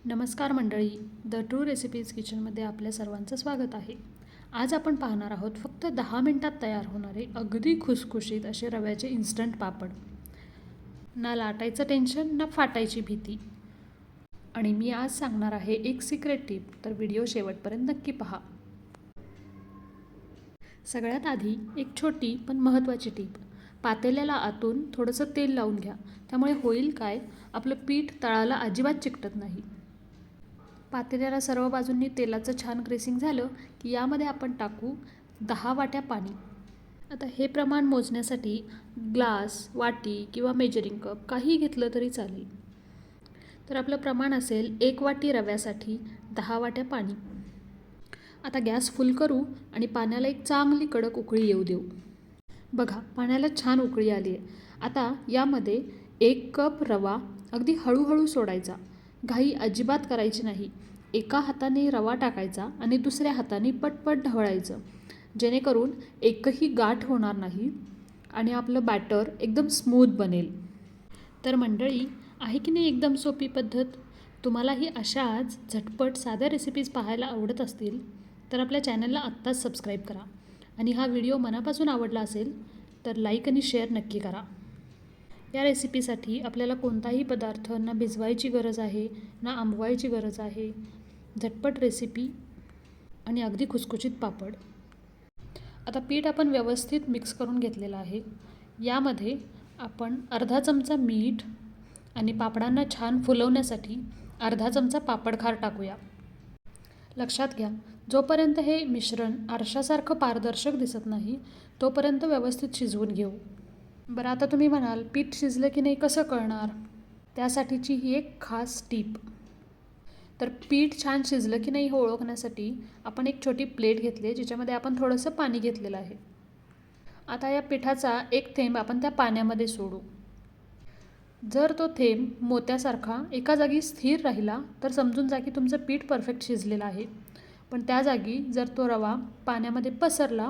नमस्कार मंडळी, the true recipes किचनमध्ये आपल्या सर्वांचं स्वागत आहे. आज आपण पाहणार आहोत फक्त 10 मिनिटात तयार होणारे अगदी खुसखुशीत असे रव्याचे इन्स्टंट पापड. ना लाटायचं टेन्शन ना फाटायची भीती. आणि मी आज सांगणार आहे एक सिक्रेट टिप, तर व्हिडिओ शेवटपर्यंत नक्की पहा. सगळ्यात आधी एक छोटी पण महत्त्वाची टिप. पातेल्याला आतून थोडंसं तेल लावून घ्या. त्यामुळे होईल काय, आपलं पीठ तळाला अजिबात चिकटत नाही. पातेल्याला सर्व बाजूंनी तेलाचं छान ग्रेसिंग झालं की यामध्ये आपण टाकू 10 वाट्या पाणी. आता हे प्रमाण मोजण्यासाठी ग्लास, वाटी किंवा मेजरिंग कप काही घेतलं तरी चालेल. तर आपलं प्रमाण असेल 1 वाटी रव्यासाठी 10 वाट्या पाणी. आता गॅस फुल करू आणि पाण्याला एक चांगली कडक उकळी येऊ देऊ. बघा, पाण्याला छान उकळी आली आहे. आता यामध्ये 1 कप रवा अगदी हळूहळू सोडायचा. घाई अजिबात करायची नाही. एका हाताने रवा टाकायचा आणि दुसऱ्या हाताने पटपट ढवळायचं, जेणेकरून एकही गाठ होणार नाही आणि आपलं बॅटर एकदम स्मूथ बनेल. तर मंडळी, आहे की नाही एकदम सोपी पद्धत? तुम्हालाही अशाच झटपट साध्या रेसिपीज पाहायला आवडत असतील तर आपल्या चॅनलला आत्ताच सबस्क्राईब करा. आणि हा व्हिडिओ मनापासून आवडला असेल तर लाईक आणि शेअर नक्की करा. या रेसिपीसाठी आपल्याला कोणताही पदार्थ ना भिजवायची गरज आहे ना आंबवायची गरज आहे. झटपट रेसिपी आणि अगदी खुसखुशीत पापड. आता पीठ आपण व्यवस्थित मिक्स करून घेतलेलं आहे. यामध्ये आपण अर्धा चमचा मीठ आणि पापडांना छान फुलवण्यासाठी अर्धा चमचा पापडखार टाकूया. लक्षात घ्या, जोपर्यंत हे मिश्रण आरशासारखं पारदर्शक दिसत नाही तोपर्यंत व्यवस्थित शिजवून घेऊ. बरं, आता तुम्ही म्हणाल पीठ शिजलं की नाही कसं कळणार? त्यासाठीची ही एक खास टीप. तर पीठ छान शिजलं की नाही हे ओळखण्यासाठी आपण एक छोटी प्लेट घेतली, ज्याच्यामध्ये आपण थोडंसं पाणी घेतलेलं आहे. आता या पिठाचा एक थेंब आपण त्या पाण्यामध्ये सोडू. जर तो थेंब मोत्यासारखा एका जागी स्थिर राहिला तर समजून जा की तुमचं पीठ परफेक्ट शिजलेलं आहे. पण त्या जागी जर तो रवा पाण्यामध्ये पसरला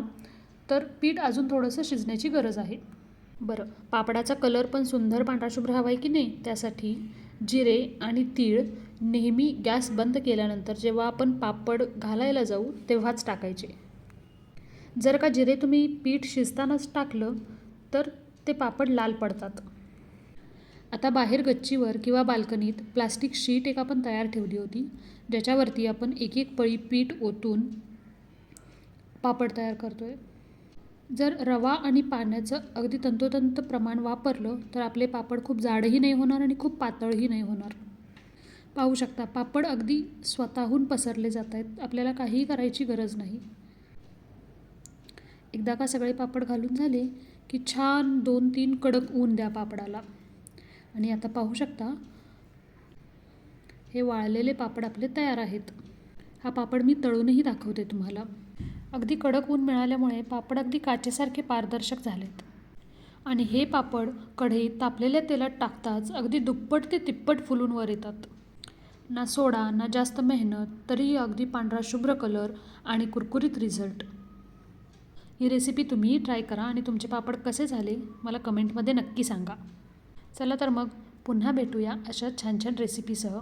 तर पीठ अजून थोडंसं शिजण्याची गरज आहे. बरं, पापडाचा कलर पण सुंदर पांढराशुभ्र हवा आहे की नाही, त्यासाठी जिरे आणि तीळ नेहमी गॅस बंद केल्यानंतर जेव्हा आपण पापड घालायला जाऊ तेव्हाच टाकायचे. जर का जिरे तुम्ही पीठ शिजतानाच टाकलं तर ते पापड लाल पडतात. आता बाहेर गच्चीवर किंवा बाल्कनीत प्लास्टिक शीट एक आपण तयार ठेवली होती, ज्याच्यावरती आपण एक एक पळी पीठ ओतून पापड तयार करतोय. जर रवा आणि पाण्याचं अगदी तंतोतंत प्रमाण वापरलं तर आपले पापड खूप जाडही नाही होणार आणि खूप पातळही नाही होणार. पाहू शकता, पापड अगदी स्वतःहून पसरले जात आहेत. आपल्याला काहीही करायची गरज नाही. एकदा का सगळे पापड घालून झाले की छान 2-3 कडक ऊन द्या पापडाला. आणि आता पाहू शकता, हे वाळलेले पापड आपले तयार आहेत. हा पापड मी तळूनही दाखवते तुम्हाला. अगदी कडक ऊन मिळाल्यामुळे पापड अगदी काचेसारखे पारदर्शक झालेत. आणि हे पापड कढईत तापलेल्या तेलात टाकताच अगदी दुप्पट ते तिप्पट फुलून वर येतात. ना सोडा ना जास्त मेहनत, तरीही अगदी पांढरा शुभ्र कलर आणि कुरकुरीत रिझल्ट. ही रेसिपी तुम्हीही ट्राय करा आणि तुमचे पापड कसे झाले मला कमेंटमध्ये नक्की सांगा. चला तर मग पुन्हा भेटूया अशा छान छान रेसिपीसह.